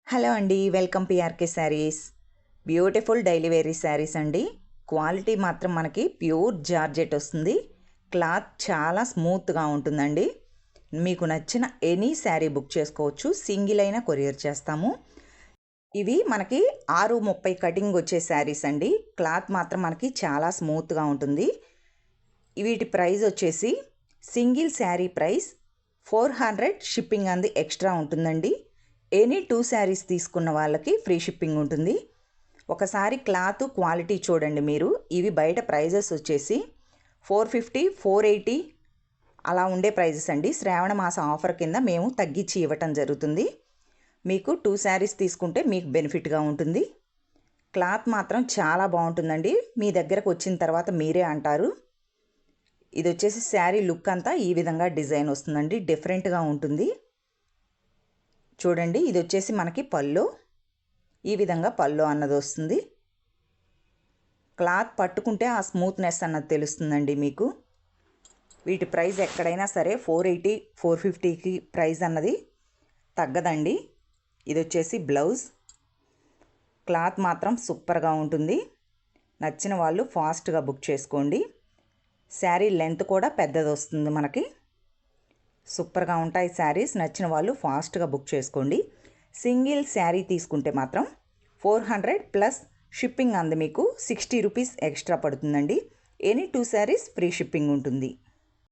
Hello అండి, welcome PRK saris. Beautiful daily vary saris అండి. Quality మాత్రం మనకి ప్యూర్ జార్జెట్ వస్తుంది. క్లాత్ చాలా స్మూత్గా ఉంటుందండి. మీకు నచ్చిన ఎనీ శారీ బుక్ చేసుకోవచ్చు. సింగిల్ అయినా కొరియర్ చేస్తాము. ఇవి మనకి 6:30 కటింగ్ వచ్చే శారీస్ అండి. క్లాత్ మాత్రం మనకి చాలా స్మూత్గా ఉంటుంది. వీటి ప్రైస్ వచ్చేసి సింగిల్ శారీ ప్రైస్ 400, షిప్పింగ్ అంది ఎక్స్ట్రా ఉంటుందండి. ఎనీ 2 శారీస్ తీసుకున్న వాళ్ళకి ఫ్రీ షిప్పింగ్ ఉంటుంది. ఒకసారి క్లాత్ క్వాలిటీ చూడండి మీరు. ఇవి బయట ప్రైజెస్ వచ్చేసి 450, 480 అలా ఉండే ప్రైజెస్ అండి. శ్రావణ మాస ఆఫర్ కింద మేము తగ్గించి ఇవ్వటం జరుగుతుంది. మీకు 2 శారీస్ తీసుకుంటే మీకు బెనిఫిట్గా ఉంటుంది. క్లాత్ మాత్రం చాలా బాగుంటుందండి. మీ దగ్గరకు వచ్చిన తర్వాత మీరే అంటారు. ఇది వచ్చేసి శారీ లుక్ అంతా ఈ విధంగా డిజైన్ వస్తుందండి. డిఫరెంట్గా ఉంటుంది. చూడండి, ఇది వచ్చేసి మనకి పళ్ళు. ఈ విధంగా పళ్ళు అన్నది వస్తుంది. క్లాత్ పట్టుకుంటే ఆ స్మూత్నెస్ అన్నది తెలుస్తుందండి మీకు. వీటి ప్రైస్ ఎక్కడైనా సరే 480, 450కి ప్రైస్ అన్నది తగ్గదండి. ఇది వచ్చేసి బ్లౌజ్. క్లాత్ మాత్రం సూపర్గా ఉంటుంది. నచ్చిన వాళ్ళు ఫాస్ట్గా బుక్ చేసుకోండి. శారీ లెంత్ కూడా పెద్దది వస్తుంది మనకి. సూపర్గా ఉంటాయి శారీస్. నచ్చిన వాళ్ళు ఫాస్ట్గా బుక్ చేసుకోండి. సింగిల్ శారీ తీసుకుంటే మాత్రం 400 ప్లస్ షిప్పింగ్ అంది మీకు 60 రూపీస్ ఎక్స్ట్రా పడుతుందండి. ఎనీ 2 శారీస్ ఫ్రీ షిప్పింగ్ ఉంటుంది.